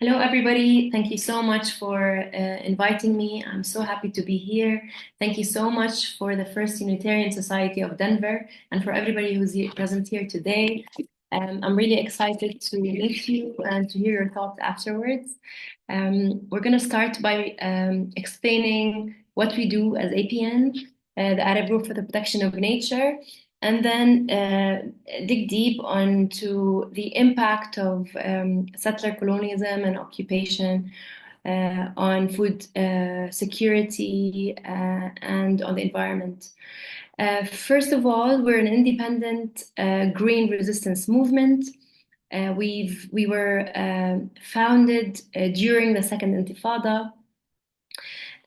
Hello, everybody. Thank you so much for inviting me. I'm so happy to be here. Thank you so much for the First Unitarian Society of Denver and for everybody who's present here today. I'm really excited to meet you and to hear your thoughts afterwards. We're going to start by explaining what we do as APN, the Arab Group for the Protection of Nature, and then dig deep onto the impact of settler colonialism and occupation on food security and on the environment. First of all, we're an independent green resistance movement. We were founded during the Second Intifada,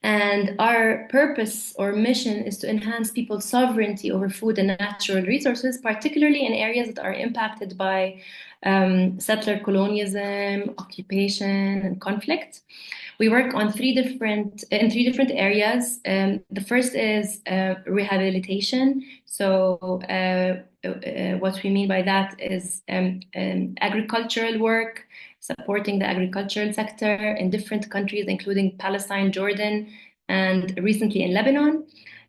and our purpose or mission is to enhance people's sovereignty over food and natural resources, particularly in areas that are impacted by settler colonialism, occupation, and conflict. We work on in three different areas. The first is rehabilitation. What we mean by that is agricultural work, supporting the agricultural sector in different countries, including Palestine, Jordan, and recently in Lebanon.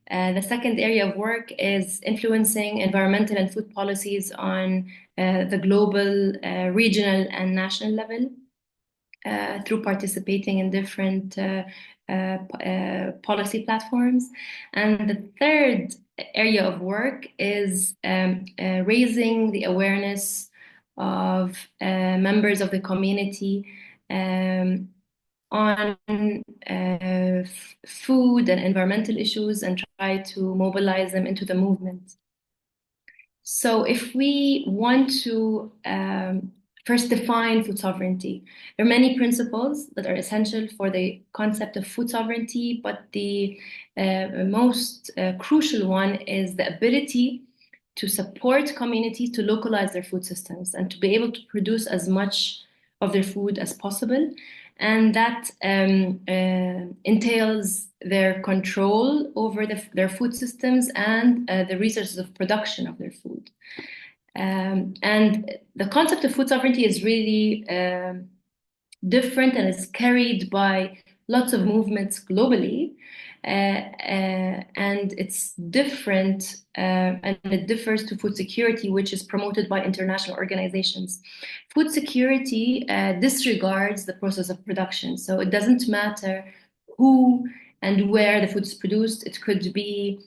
The second area of work is influencing environmental and food policies on the global, regional, and national level through participating in different policy platforms. And the third area of work is raising the awareness of members of the community on food and environmental issues and try to mobilize them into the movement. So if we want to first define food sovereignty, there are many principles that are essential for the concept of food sovereignty, but the most crucial one is the ability to support communities to localize their food systems and to be able to produce as much of their food as possible. And that entails their control over their food systems and the resources of production of their food. And the concept of food sovereignty is really different and is carried by lots of movements globally. And it's different and it differs to food security, which is promoted by international organizations. Food security disregards the process of production. So it doesn't matter who and where the food is produced. It could be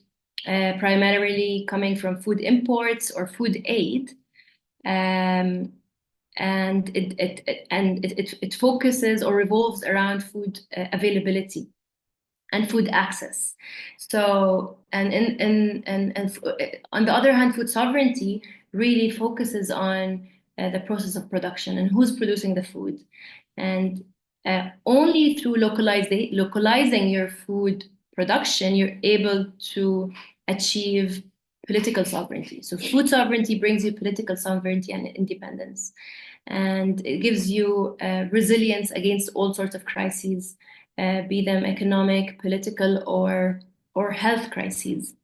primarily coming from food imports or food aid. And it focuses or revolves around food availability and food access. So, on the other hand, food sovereignty really focuses on the process of production and who's producing the food. And only through localizing your food production, you're able to achieve political sovereignty. So food sovereignty brings you political sovereignty and independence. And it gives you resilience against all sorts of crises, be them economic, political, or health crises.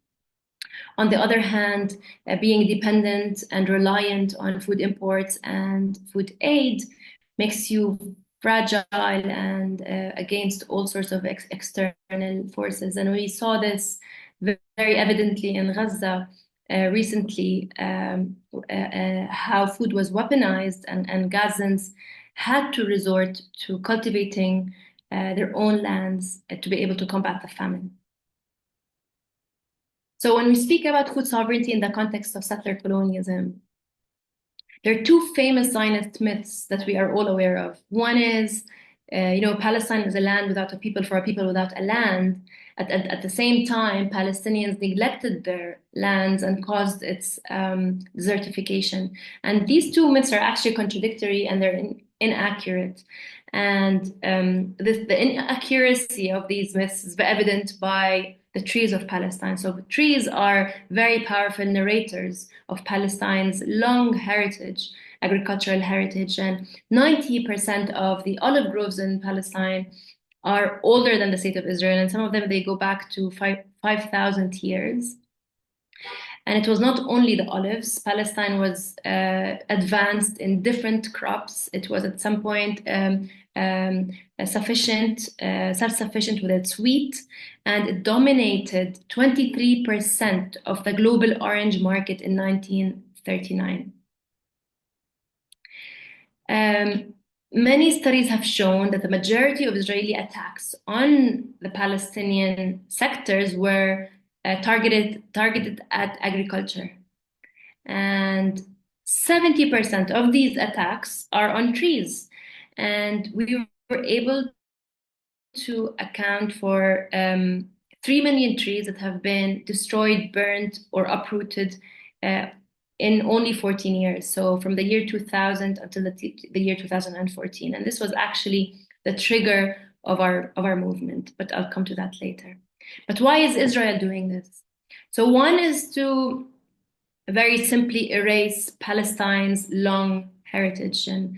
On the other hand, being dependent and reliant on food imports and food aid makes you fragile and against all sorts of external forces. And we saw this very evidently in Gaza recently, how food was weaponized and Gazans had to resort to cultivating their own lands to be able to combat the famine. So when we speak about food sovereignty in the context of settler colonialism, there are two famous Zionist myths that we are all aware of. One is, Palestine is a land without a people for a people without a land. At the same time, Palestinians neglected their lands and caused its desertification. And these two myths are actually contradictory and they're inaccurate. And the inaccuracy of these myths is evident by the trees of Palestine. So trees are very powerful narrators of Palestine's long heritage, agricultural heritage, and 90% of the olive groves in Palestine are older than the state of Israel, and some of them they go back to 5,000 years. And it was not only the olives. Palestine was advanced in different crops. It was at some point self-sufficient with its wheat, and it dominated 23% of the global orange market in 1939. Many studies have shown that the majority of Israeli attacks on the Palestinian sectors were targeted at agriculture. And 70% of these attacks are on trees. And we were able to account for 3 million trees that have been destroyed, burned, or uprooted in only 14 years. So from the year 2000 until the year 2014. And this was actually the trigger of our movement, but I'll come to that later. But why is Israel doing this? So one is to very simply erase Palestine's long heritage, and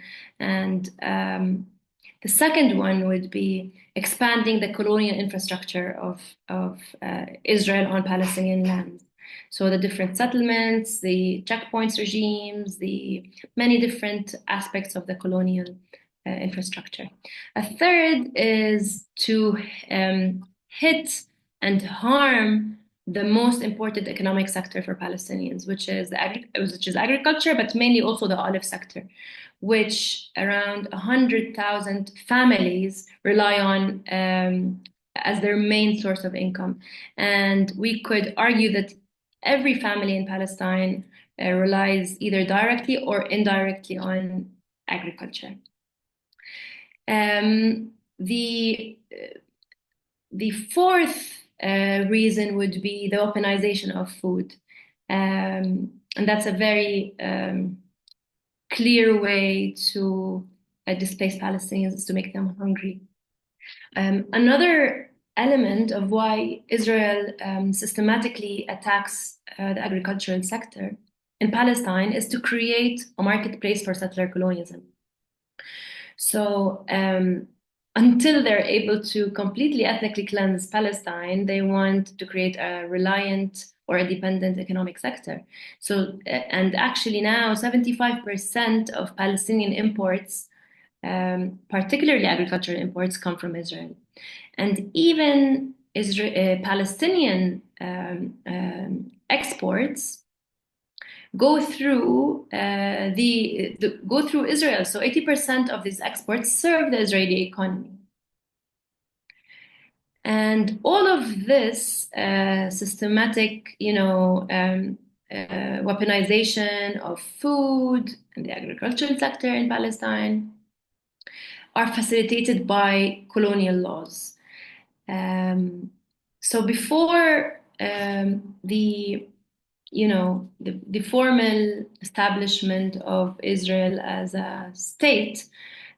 the second one would be expanding the colonial infrastructure of Israel on Palestinian lands. So the different settlements, the checkpoints regimes, the many different aspects of the colonial infrastructure. A third is to hit and harm the most important economic sector for Palestinians, which is agriculture, but mainly also the olive sector, which around 100,000 families rely on as their main source of income. And we could argue that every family in Palestine relies either directly or indirectly on agriculture. The fourth reason would be the weaponization of food. And that's a very clear way to displace Palestinians, to make them hungry. Another element of why Israel systematically attacks the agricultural sector in Palestine is to create a marketplace for settler colonialism. So until they're able to completely ethnically cleanse Palestine, they want to create a reliant or a dependent economic sector. So, and actually now 75% of Palestinian imports, particularly agricultural imports, come from Israel. And even Palestinian exports go through go through Israel. So 80% of these exports serve the Israeli economy. And all of this systematic, weaponization of food and the agricultural sector in Palestine are facilitated by colonial laws. So before the formal establishment of Israel as a state,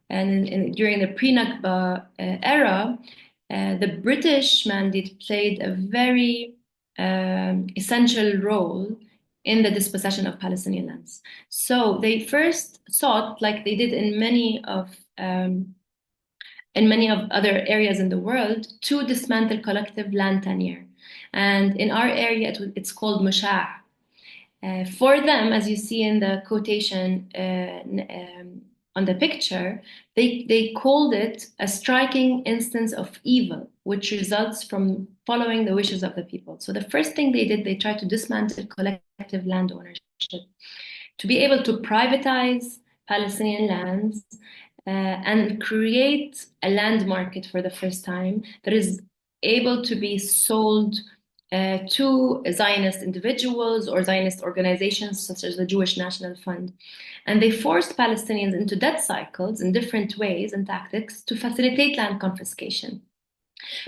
and during the pre-Nakba era, the British mandate played a very essential role in the dispossession of Palestinian lands. So they first sought, like they did in many of other areas in the world, to dismantle collective land tenure. And in our area, it's called mushah. For them, as you see in the quotation on the picture, they called it a striking instance of evil, which results from following the wishes of the people. So the first thing they did, they tried to dismantle collective land ownership, to be able to privatize Palestinian lands and create a land market for the first time that is able to be sold to Zionist individuals or Zionist organizations such as the Jewish National Fund. And they forced Palestinians into debt cycles in different ways and tactics to facilitate land confiscation.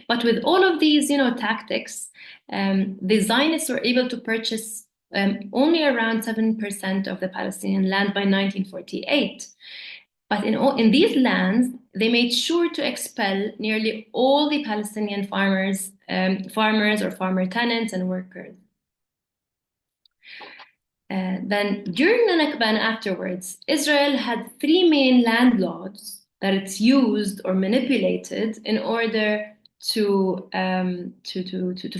But with all of these, tactics, the Zionists were able to purchase only around 7% of the Palestinian land by 1948. But in these lands, they made sure to expel nearly all the Palestinian farmers or farmer tenants and workers. Then during the Nakba and afterwards, Israel had 3 main land laws that it's used or manipulated in order to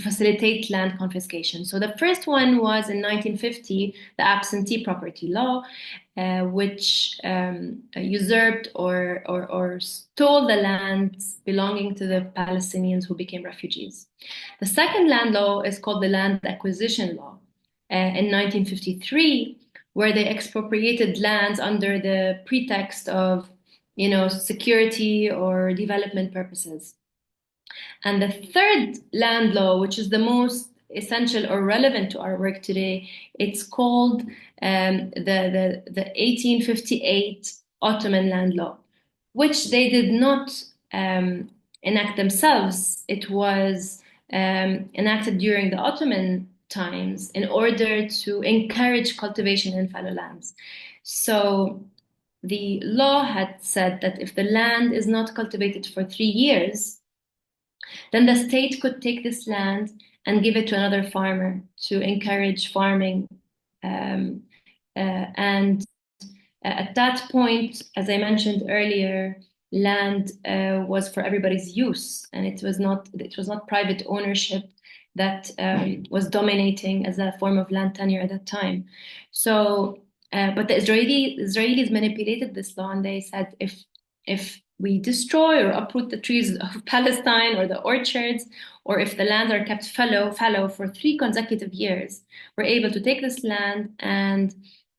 facilitate land confiscation. So the first one was in 1950, the absentee property law, which usurped or stole the lands belonging to the Palestinians who became refugees. The second land law is called the Land Acquisition Law in 1953, where they expropriated lands under the pretext of, security or development purposes. And the third land law, which is the most essential or relevant to our work today, it's called the 1858 Ottoman Land Law, which they did not enact themselves. It was enacted during the Ottoman times in order to encourage cultivation in fallow lands. So the law had said that if the land is not cultivated for 3 years, then the state could take this land and give it to another farmer to encourage farming. And at that point, as I mentioned earlier, land was for everybody's use, and it was not private ownership that was dominating as a form of land tenure at that time. So, but the Israelis manipulated this law, and they said if we destroy or uproot the trees of Palestine or the orchards, or if the lands are kept fallow for 3 consecutive years, we're able to take this land and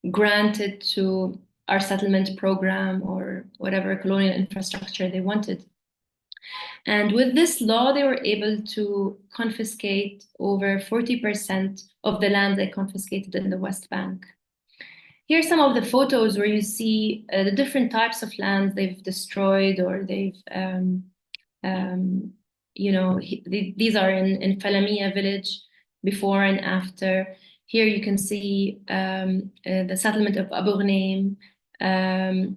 grant it to our settlement program or whatever colonial infrastructure they wanted. And with this law, they were able to confiscate over 40% of the land they confiscated in the West Bank. Here are some of the photos where you see the different types of lands they've destroyed or they've, these are in Falamia village before and after. Here you can see the settlement of Abu Ghnaim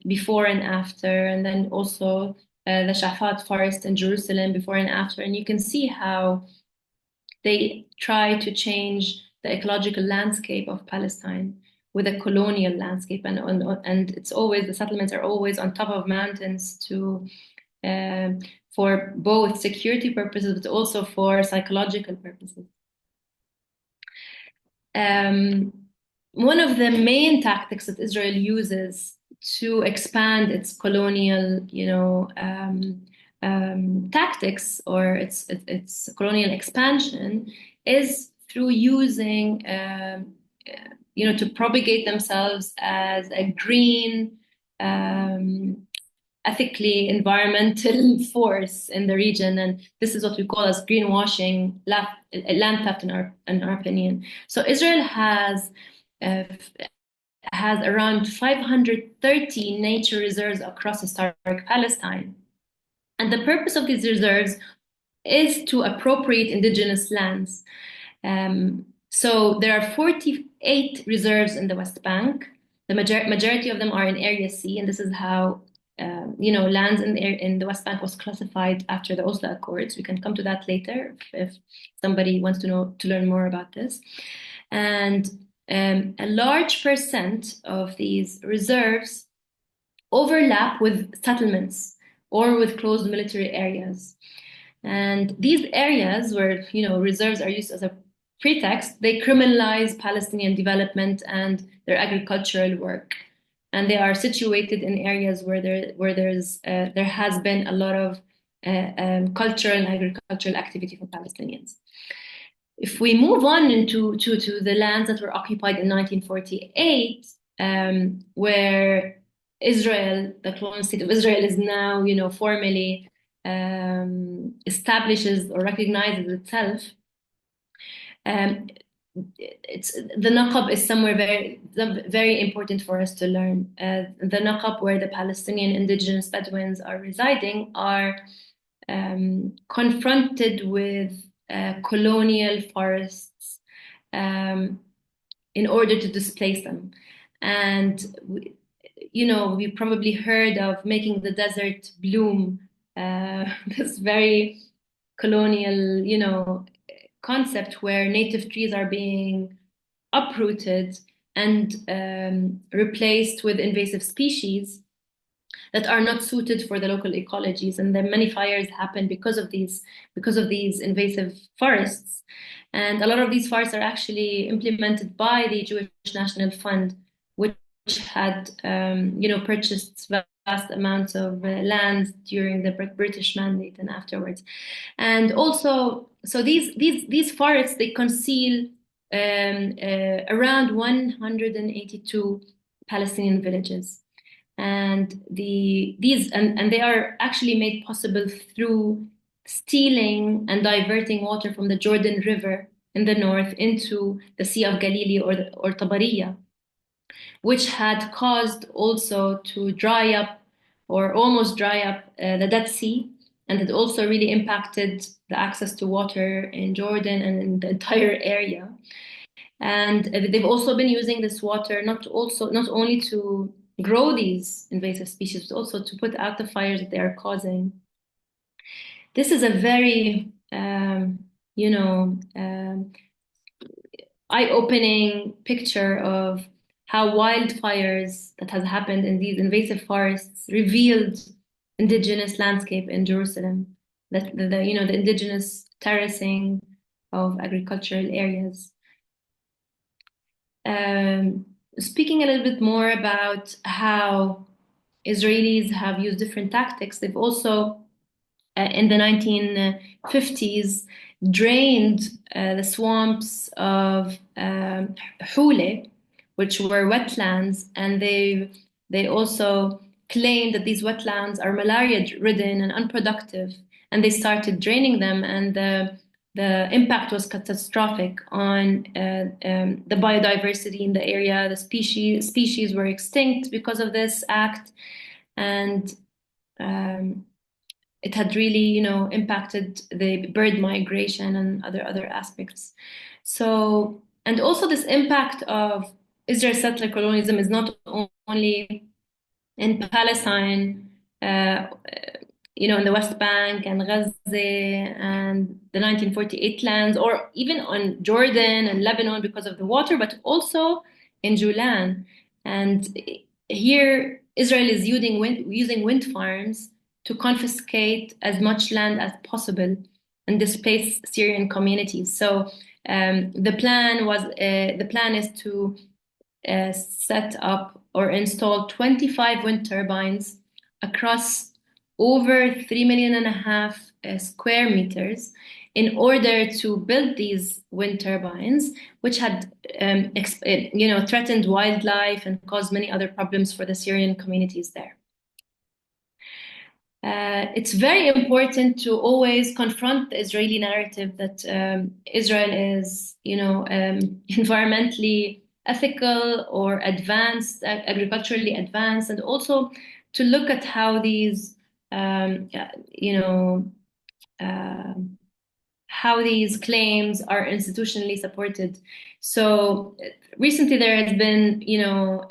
before and after, and then also the Shafat forest in Jerusalem before and after. And you can see how they try to change the ecological landscape of Palestine with a colonial landscape, and it's always, the settlements are always on top of mountains to for both security purposes but also for psychological purposes. One of the main tactics that Israel uses to expand its colonial, tactics or its colonial expansion is through using, to propagate themselves as a green, ethically environmental force in the region, and this is what we call as greenwashing, land theft in our opinion. So Israel has around 530 nature reserves across historic Palestine, and the purpose of these reserves is to appropriate indigenous lands. So there are 48 reserves in the West Bank. The majority of them are in Area C, and this is how lands in the West Bank was classified after the Oslo Accords. We can come to that later if somebody wants to learn more about this. And a large percent of these reserves overlap with settlements or with closed military areas. And these areas where reserves are used as a pretext, they criminalize Palestinian development and their agricultural work. And they are situated in areas where there has been a lot of cultural and agricultural activity for Palestinians. If we move on into the lands that were occupied in 1948, where Israel, the colonial state of Israel, is now formally establishes or recognizes itself. The Naqab is somewhere very important for us to learn. The Naqab, where the Palestinian indigenous Bedouins are residing, are confronted with colonial forests in order to displace them. And we probably heard of making the desert bloom, this very colonial, concept where native trees are being uprooted and replaced with invasive species. that are not suited for the local ecologies. And then many fires happen because of these invasive forests. And a lot of these forests are actually implemented by the Jewish National Fund, which had purchased vast amounts of land during the British Mandate and afterwards. And also, so these forests, they conceal around 182 Palestinian villages. And they are actually made possible through stealing and diverting water from the Jordan River in the north into the Sea of Galilee or Tabariya, which had caused also to dry up or almost dry up the Dead Sea. And it also really impacted the access to water in Jordan and in the entire area. And they've also been using this water not only to grow these invasive species, but also to put out the fires that they are causing. This is a very, eye-opening picture of how wildfires that has happened in these invasive forests revealed indigenous landscape in Jerusalem, the indigenous terracing of agricultural areas. Speaking a little bit more about how Israelis have used different tactics, they've also, in the 1950s, drained the swamps of Hule, which were wetlands, and they also claimed that these wetlands are malaria-ridden and unproductive, and they started draining them, and the impact was catastrophic on the biodiversity in the area. The species were extinct because of this act, and it had really, impacted the bird migration and other aspects. So, and also this impact of Israel settler colonialism is not only in Palestine, in the West Bank and Gaza and the 1948 lands, or even on Jordan and Lebanon because of the water, but also in Julan. And here, Israel is using wind farms to confiscate as much land as possible and displace Syrian communities. So the plan is to set up or install 25 wind turbines across over 3.5 million square meters in order to build these wind turbines, which had threatened wildlife and caused many other problems for the Syrian communities there. It's very important to always confront the Israeli narrative that Israel is, environmentally ethical or advanced, agriculturally advanced, and also to look at how these, how these claims are institutionally supported. So recently there has been,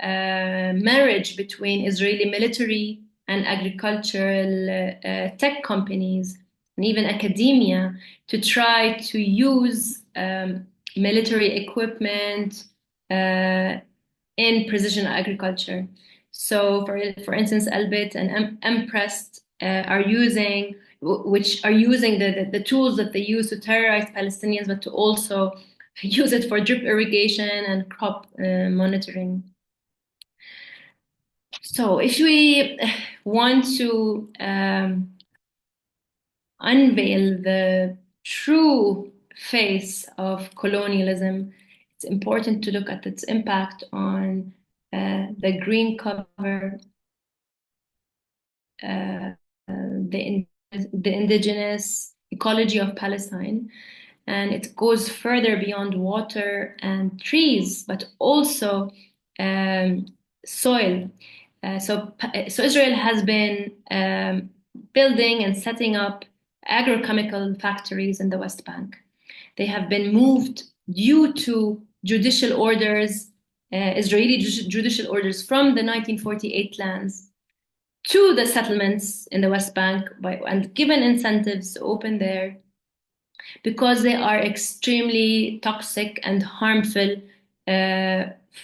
a marriage between Israeli military and agricultural tech companies and even academia to try to use military equipment in precision agriculture. So, for instance, Elbit and Emprest are using the tools that they use to terrorize Palestinians, but to also use it for drip irrigation and crop monitoring. So if we want to unveil the true face of colonialism, it's important to look at its impact on the green cover, the indigenous ecology of Palestine. And it goes further beyond water and trees, but also soil. So Israel has been building and setting up agrochemical factories in the West Bank. They have been moved due to judicial orders, Israeli judicial orders from the 1948 lands to the settlements in the West Bank and given incentives to open there because they are extremely toxic and harmful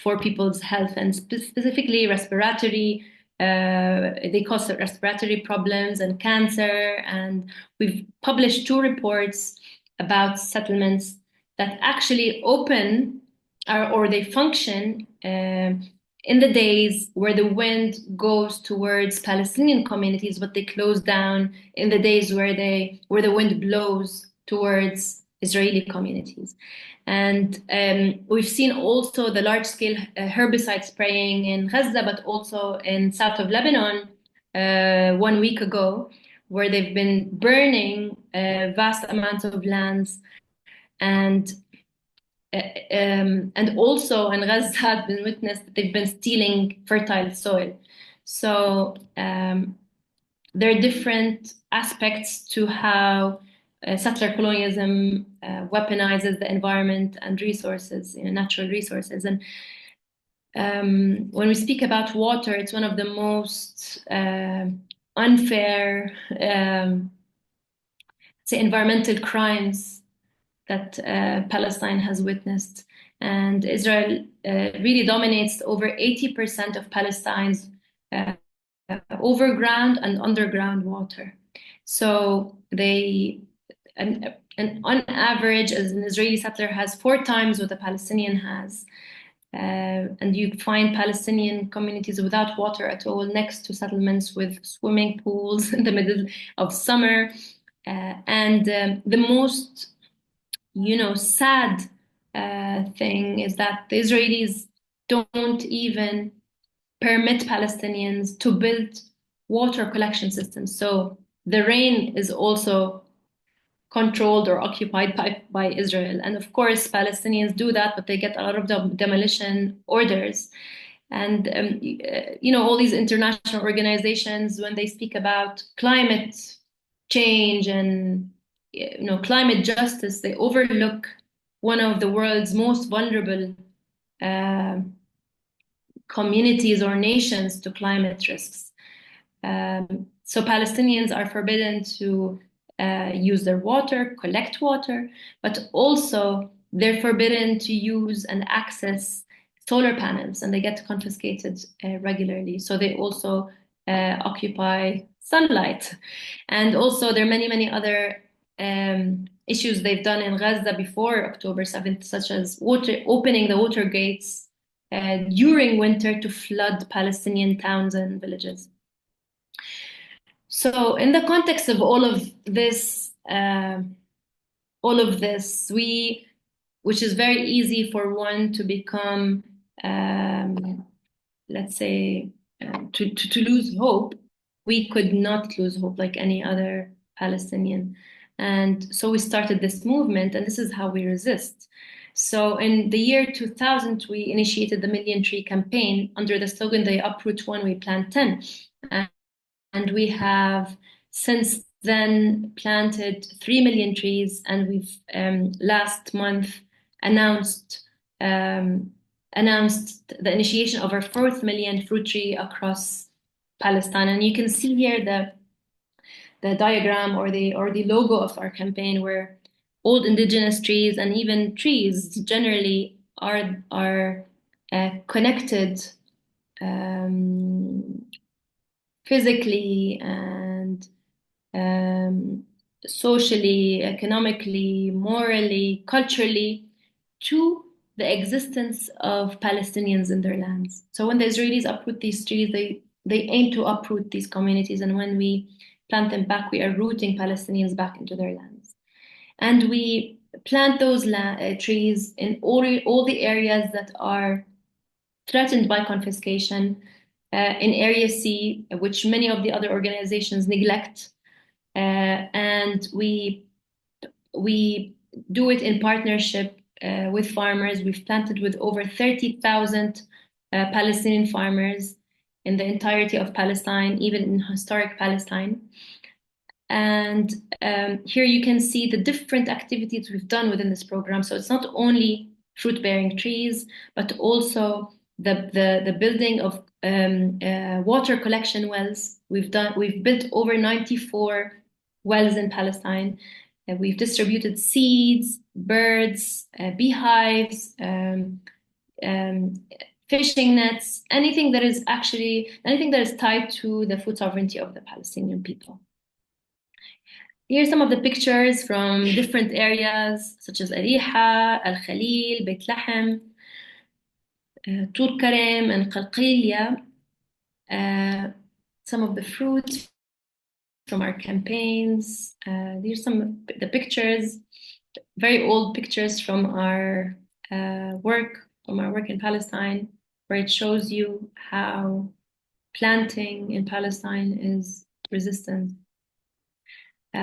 for people's health, and specifically respiratory, They cause respiratory problems and cancer. And we've published two reports about settlements that actually open or they function in the days where the wind goes towards Palestinian communities, but they close down in the days where the wind blows towards Israeli communities. And we've seen also the large-scale herbicide spraying in Gaza, but also in south of Lebanon 1 week ago, where they've been burning vast amounts of lands. And and also in Gaza had been witnessed that they've been stealing fertile soil. So there are different aspects to how settler colonialism weaponizes the environment and resources, natural resources. And when we speak about water, it's one of the most unfair, say, environmental crimes that Palestine has witnessed. And Israel really dominates over 80% of Palestine's overground and underground water. So and on average, as an Israeli settler has 4 times what a Palestinian has. And you find Palestinian communities without water at all next to settlements with swimming pools in the middle of summer. And the most, sad thing is that the Israelis don't even permit Palestinians to build water collection systems. So the rain is also controlled or occupied by Israel. And of course, Palestinians do that, but they get a lot of demolition orders. And, all these international organizations, when they speak about climate change and, climate justice, they overlook one of the world's most vulnerable communities or nations to climate risks. So Palestinians are forbidden to use their water, collect water, but also they're forbidden to use and access solar panels, and they get confiscated regularly. So they also occupy sunlight. And also there are many, many other issues they've done in Gaza before October 7th, such as opening the water gates during winter to flood Palestinian towns and villages. So in the context of all of this, which is very easy for one to become, let's say, to lose hope, we could not lose hope like any other Palestinian. And so we started this movement, and this is how we resist. So in the year 2000, we initiated the Million Tree Campaign under the slogan, "They uproot one, we plant 10." And we have since then planted 3 million trees, and we've last month announced the initiation of our 4th million fruit tree across Palestine. And you can see here the diagram or the logo of our campaign, where old indigenous trees and even trees generally are connected physically and socially, economically, morally, culturally to the existence of Palestinians in their lands. So when the Israelis uproot these trees, they aim to uproot these communities. And when we plant them back, we are rooting Palestinians back into their lands. And we plant those trees in all the areas that are threatened by confiscation, in Area C, which many of the other organizations neglect. And we do it in partnership with farmers. We've planted with over 30,000 Palestinian farmers in the entirety of Palestine, even in historic Palestine. And here you can see the different activities we've done within this program. So it's not only fruit-bearing trees, but also the building of water collection wells. We've built over 94 wells in Palestine. We've distributed seeds, birds, beehives, fishing nets, anything that is tied to the food sovereignty of the Palestinian people. Here's some of the pictures from different areas, such as Ariha, Al Khalil, Beit Lahem, Tur Karim, and Qalqilya. Some of the fruits from our campaigns. These are some of the pictures, very old pictures from our work in Palestine, where it shows you how planting in Palestine is resistant.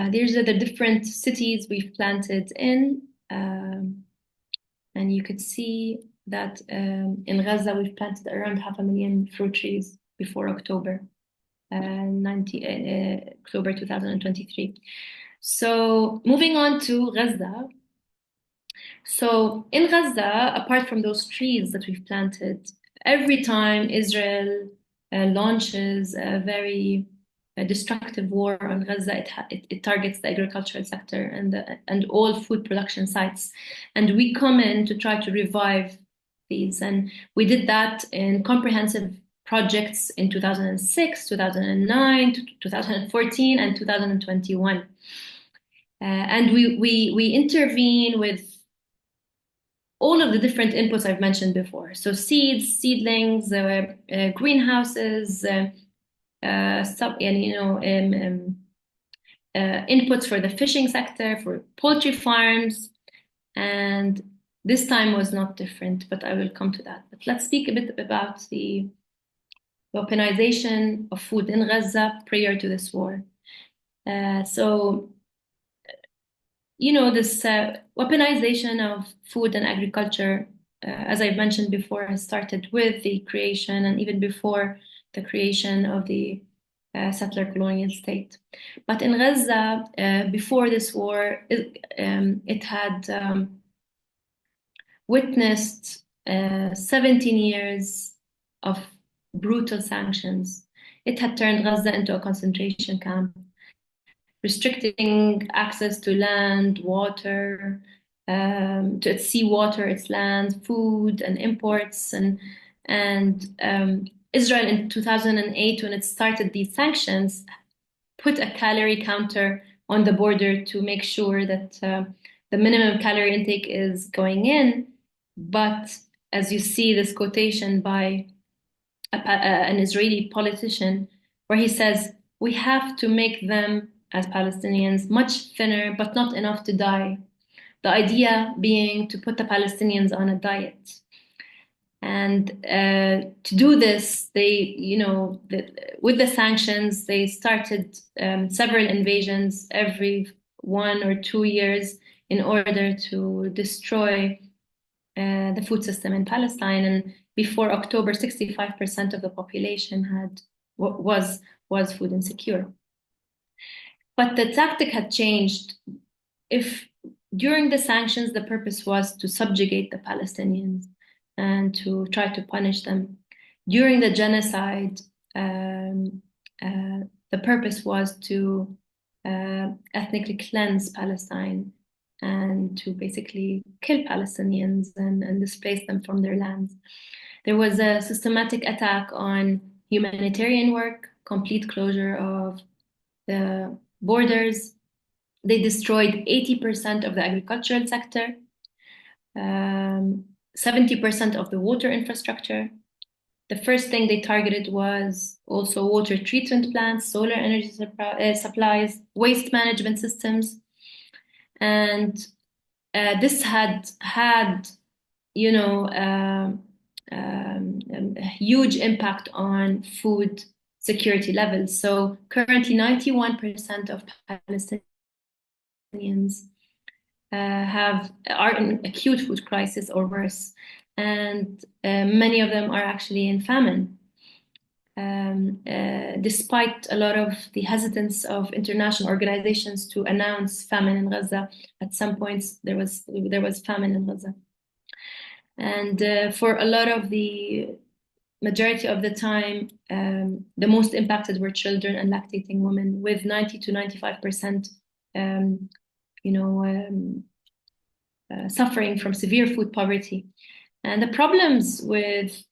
These are the different cities we've planted in, and you could see that in Gaza we've planted around 500,000 fruit trees before October 2023. So moving on to Gaza. So in Gaza, apart from those trees that we've planted, every time Israel launches a very destructive war on Gaza, it targets the agricultural sector and all food production sites. And we come in to try to revive these. And we did that in comprehensive projects in 2006, 2009, 2014, and 2021. And we intervene with all of the different inputs I've mentioned before. So seeds, seedlings, greenhouses, inputs for the fishing sector, for poultry farms, and this time was not different, but I will come to that. But let's speak a bit about the weaponization of food in Gaza prior to this war. This weaponization of food and agriculture, as I've mentioned before, has started with the creation and even before the creation of the settler colonial state. But in Gaza, before this war, it had witnessed 17 years of brutal sanctions. It had turned Gaza into a concentration camp, restricting access to land, water, to its seawater, its land, food, and imports. And Israel in 2008, when it started these sanctions, put a calorie counter on the border to make sure that the minimum calorie intake is going in. But as you see this quotation by an Israeli politician, where he says, we have to make them as Palestinians much thinner, but not enough to die. The idea being to put the Palestinians on a diet. And to do this, with the sanctions, they started several invasions every 1 or 2 years in order to destroy the food system in Palestine. And before October, 65% of the population was food insecure. But the tactic had changed. If during the sanctions, the purpose was to subjugate the Palestinians and to try to punish them. During the genocide, the purpose was to ethnically cleanse Palestine and to basically kill Palestinians and displace them from their lands. There was a systematic attack on humanitarian work, complete closure of the borders. They destroyed 80% of the agricultural sector, 70% of the water infrastructure. The first thing they targeted was also water treatment plants, solar energy supplies, waste management systems. And this had a huge impact on food security levels. So currently 91% of Palestinians are in acute food crisis or worse. And many of them are actually in famine. Despite a lot of the hesitance of international organizations to announce famine in Gaza, at some points there was famine in Gaza. And for a lot of the majority of the time, the most impacted were children and lactating women, with 90 to 95% suffering from severe food poverty. And the problems with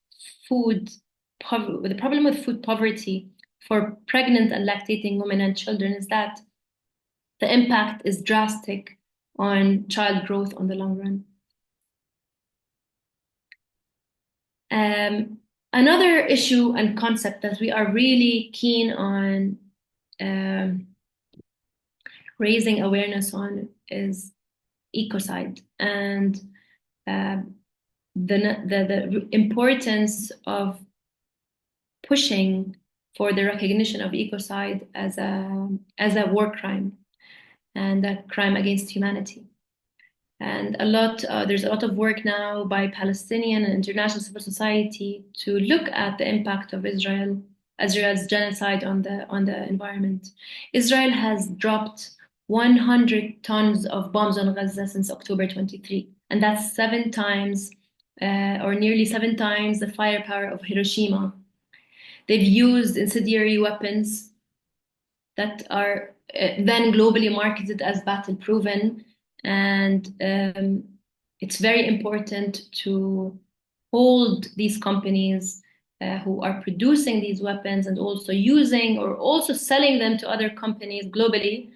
the problem with food poverty for pregnant and lactating women and children is that the impact is drastic on child growth on the long run. Another issue and concept that we are really keen on um, raising awareness on is ecocide and the importance of pushing for the recognition of ecocide as a war crime and a crime against humanity. And there's a lot of work now by Palestinian and international civil society to look at the impact of Israel's genocide on the environment. Israel has dropped 100 tons of bombs on Gaza since October 23, and that's 7 times or nearly 7 times the firepower of Hiroshima. They've used incendiary weapons that are then globally marketed as battle proven. And it's very important to hold these companies who are producing these weapons and also using or also selling them to other companies globally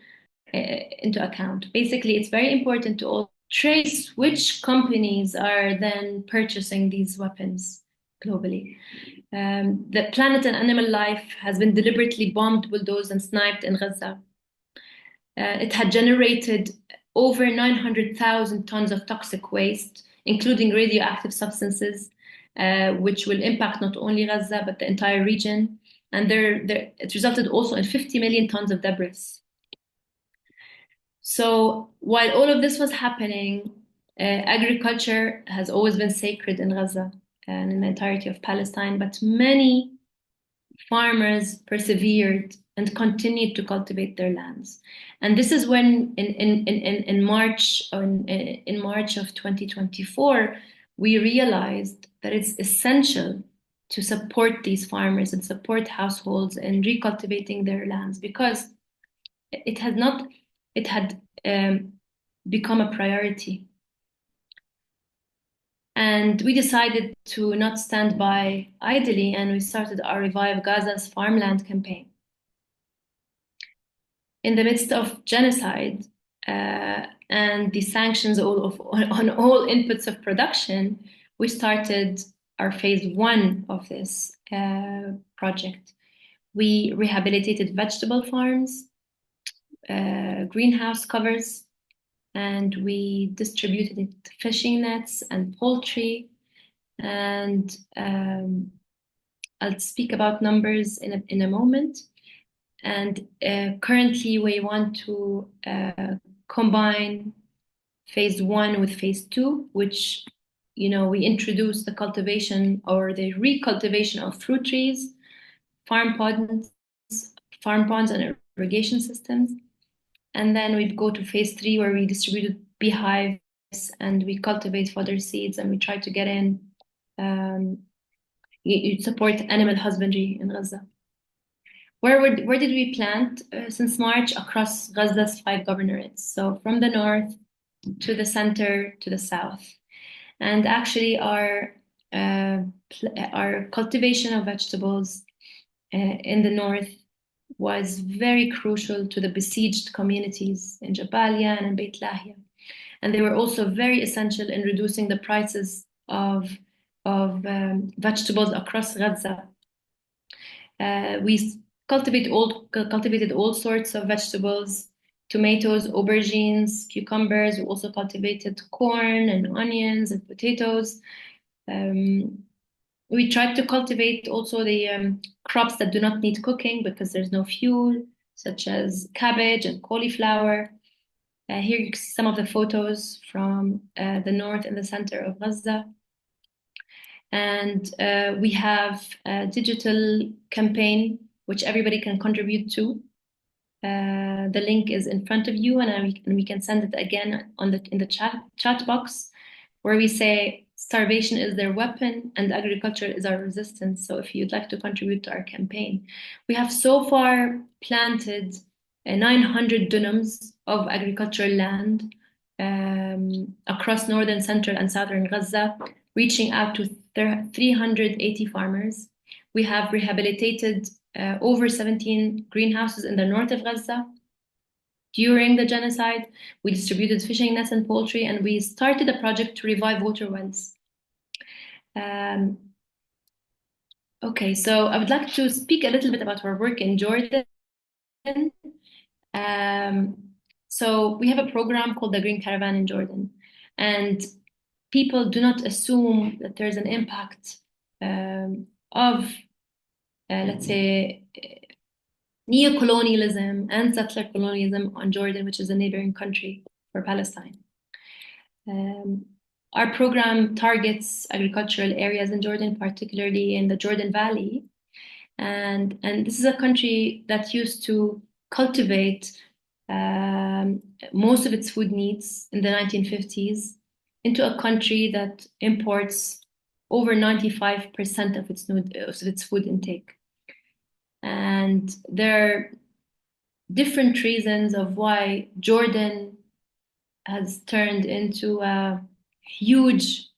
into account. Basically, it's very important to all trace which companies are then purchasing these weapons globally. The planet and animal life has been deliberately bombed, bulldozed, and sniped in Gaza. It had generated over 900,000 tons of toxic waste, including radioactive substances, which will impact not only Gaza, but the entire region. And it resulted also in 50 million tons of debris. So while all of this was happening, agriculture has always been sacred in Gaza and in the entirety of Palestine, but many farmers persevered and continued to cultivate their lands. And this is when in March of 2024, we realized that it's essential to support these farmers and support households in recultivating their lands because it had become a priority. And we decided to not stand by idly, and we started our Revive Gaza's Farmland campaign. In the midst of genocide and the sanctions on all inputs of production, we started our phase 1 of this project. We rehabilitated vegetable farms, greenhouse covers, and we distributed fishing nets and poultry. And I'll speak about numbers in a moment. And currently, we want to combine phase 1 with phase 2, which we introduce the cultivation or the recultivation of fruit trees, farm ponds, and irrigation systems. And then we go to phase 3, where we distribute beehives and we cultivate fodder seeds, and we try to get in support animal husbandry in Gaza. Where did we plant since March? Across Gaza's 5 governorates, so from the north to the center to the south. And actually, our cultivation of vegetables in the north was very crucial to the besieged communities in Jabalia and in Beit Lahia. And they were also very essential in reducing the prices of vegetables across Gaza. We cultivated all sorts of vegetables, tomatoes, aubergines, cucumbers. We also cultivated corn and onions and potatoes. We tried to cultivate also the crops that do not need cooking because there's no fuel, such as cabbage and cauliflower. Here you see some of the photos from the north and the center of Gaza. And we have a digital campaign which everybody can contribute to. The link is in front of you, and we can send it again in the chat box, where we say starvation is their weapon and agriculture is our resistance. So if you'd like to contribute to our campaign, we have so far planted 900 dunams of agricultural land across northern, central, and southern Gaza. reaching out to 380 farmers. We have rehabilitated over 17 greenhouses in the north of Gaza. During the genocide, we distributed fishing nets and poultry, and we started a project to revive water wells. Um, okay, so I would like to speak a little bit about our work in Jordan. Um, so we have a program called the Green Caravan in Jordan, and people do not assume that there's an impact of, let's say, neo-colonialism and settler colonialism on Jordan, which is a neighboring country for Palestine. Um, our program targets agricultural areas in Jordan, particularly in the Jordan Valley. And this is a country that used to cultivate most of its food needs in the 1950s into a country that imports over 95% of its food intake. And there are different reasons of why Jordan has turned into a huge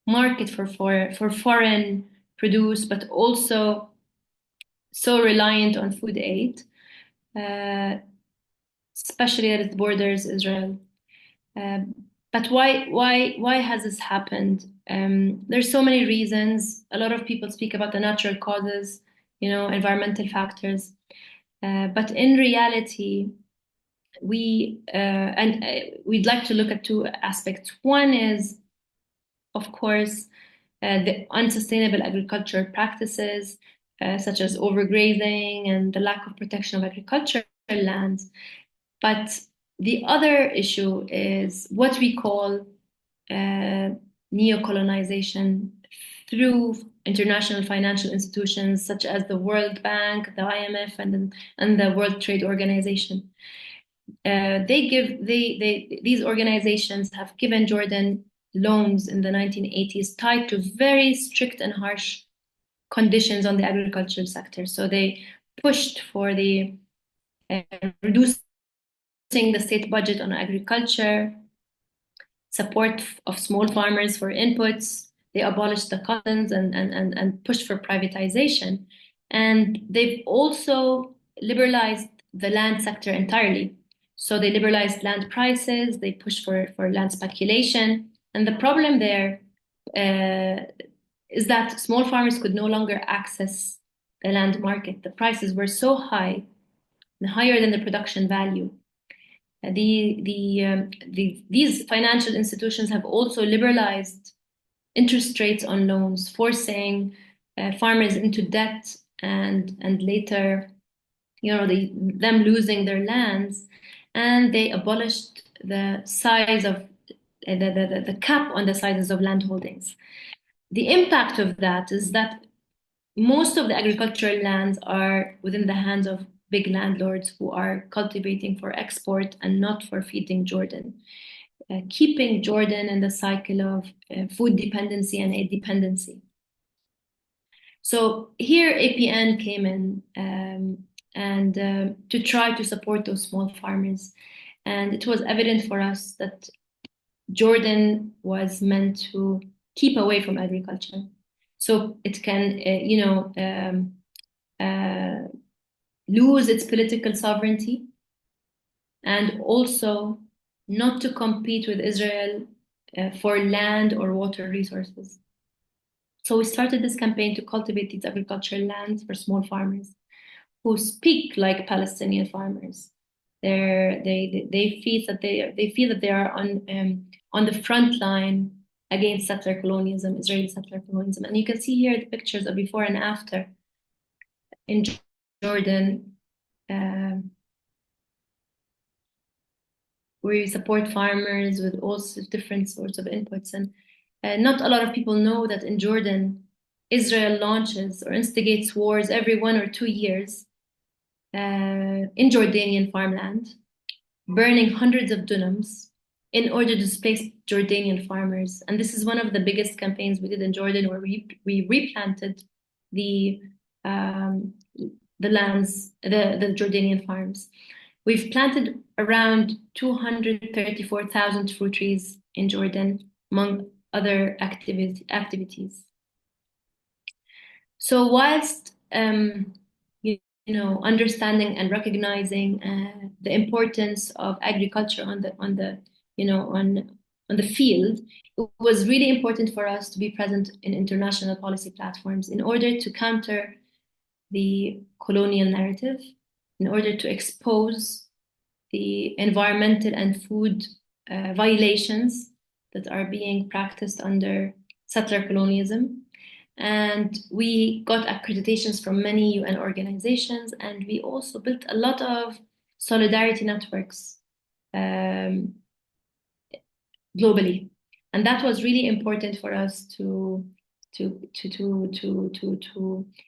market for foreign produce, but also so reliant on food aid, especially as it borders Israel. But why has this happened? There's so many reasons. A lot of people speak about the natural causes, environmental factors. But in reality, we'd like to look at two aspects. One is, of course, the unsustainable agricultural practices, such as overgrazing and the lack of protection of agricultural lands. But the other issue is what we call neo-colonization through international financial institutions such as the World Bank, the IMF, and the World Trade Organization. These organizations have given Jordan loans in the 1980s tied to very strict and harsh conditions on the agricultural sector. So they pushed for the reducing the state budget on agriculture, support of small farmers for inputs. They abolished the customs and pushed for privatization. And they've also liberalized the land sector entirely. So they liberalized land prices, they pushed for land speculation. And the problem there is that small farmers could no longer access the land market. The prices were so high, higher than the production value. These financial institutions have also liberalized interest rates on loans, forcing farmers into debt and later, them losing their lands. And they abolished the size of the cap on the sizes of land holdings. The impact of that is that most of the agricultural lands are within the hands of big landlords who are cultivating for export and not for feeding Jordan, keeping Jordan in the cycle of food dependency and aid dependency. So here APN came in and to try to support those small farmers. And it was evident for us that Jordan was meant to keep away from agriculture. So it can, lose its political sovereignty and also not to compete with Israel for land or water resources. So we started this campaign to cultivate these agricultural lands for small farmers who speak like Palestinian farmers. They feel that they are on the front line against settler colonialism, Israeli settler colonialism. And you can see here the pictures of before and after in Jordan, where we support farmers with all different sorts of inputs. And not a lot of people know that in Jordan, Israel launches or instigates wars every 1 or 2 years in Jordanian farmland, burning hundreds of dunams in order to displace Jordanian farmers. And this is one of the biggest campaigns we did in Jordan, where we replanted the lands, the Jordanian farms. We've planted around 234,000 fruit trees in Jordan, among other activities. So whilst understanding and recognizing the importance of agriculture on the field, it was really important for us to be present in international policy platforms in order to counter the colonial narrative, in order to expose the environmental and food violations that are being practiced under settler colonialism. And we got accreditations from many UN organizations, and we also built a lot of solidarity networks globally. And that was really important for us to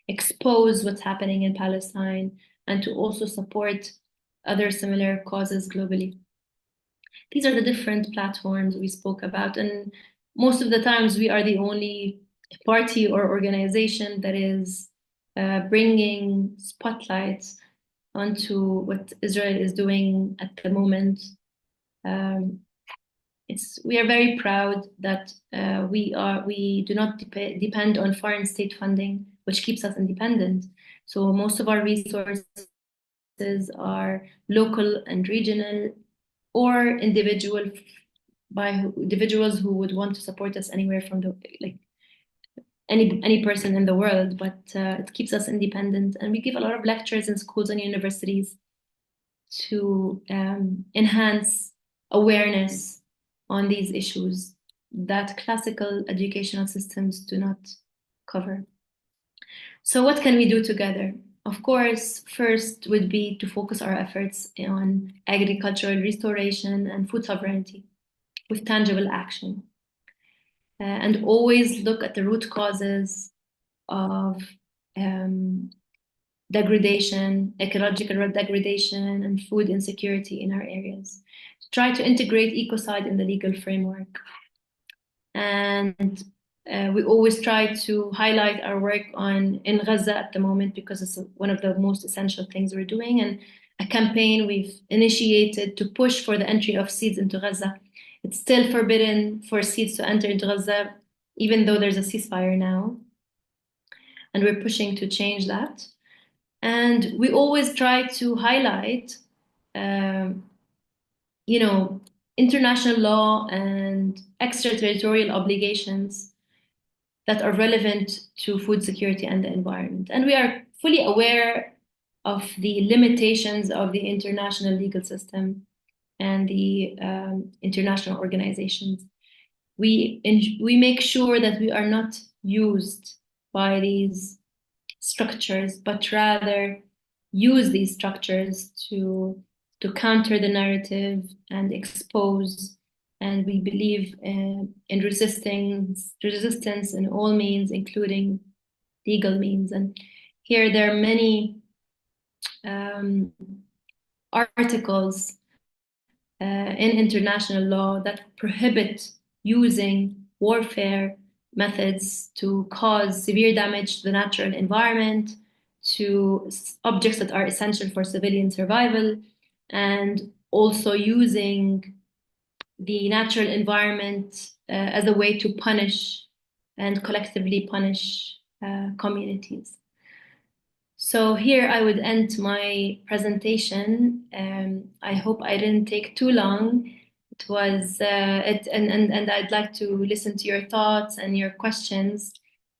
expose what's happening in Palestine and to also support other similar causes globally. These are the different platforms we spoke about, and most of the times we are the only party or organization that is bringing spotlights onto what Israel is doing at the moment. We are very proud that we do not depend on foreign state funding, which keeps us independent. So most of our resources are local and regional, or individuals who would want to support us anywhere from any person in the world, but it keeps us independent. And we give a lot of lectures in schools and universities to enhance awareness on these issues that classical educational systems do not cover. So what can we do together? Of course, first would be to focus our efforts on agricultural restoration and food sovereignty with tangible action. And always look at the root causes of degradation, ecological degradation, and food insecurity in our areas. Try to integrate ecocide in the legal framework. And we always try to highlight our work in Gaza at the moment because it's one of the most essential things we're doing, and a campaign we've initiated to push for the entry of seeds into Gaza. It's still forbidden for seeds to enter into Gaza, even though there's a ceasefire now. And we're pushing to change that. And we always try to highlight, international law and extraterritorial obligations that are relevant to food security and the environment. And we are fully aware of the limitations of the international legal system and the international organizations. We make sure that we are not used by these structures, but rather use these structures to counter the narrative and expose. And we believe in resistance in all means, including legal means. And here there are many articles in international law that prohibit using warfare methods to cause severe damage to the natural environment, to objects that are essential for civilian survival, and also using the natural environment as a way to punish and collectively punish communities. So here I would end my presentation. I hope I didn't take too long. It was and I'd like to listen to your thoughts and your questions.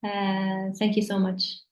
Thank you so much.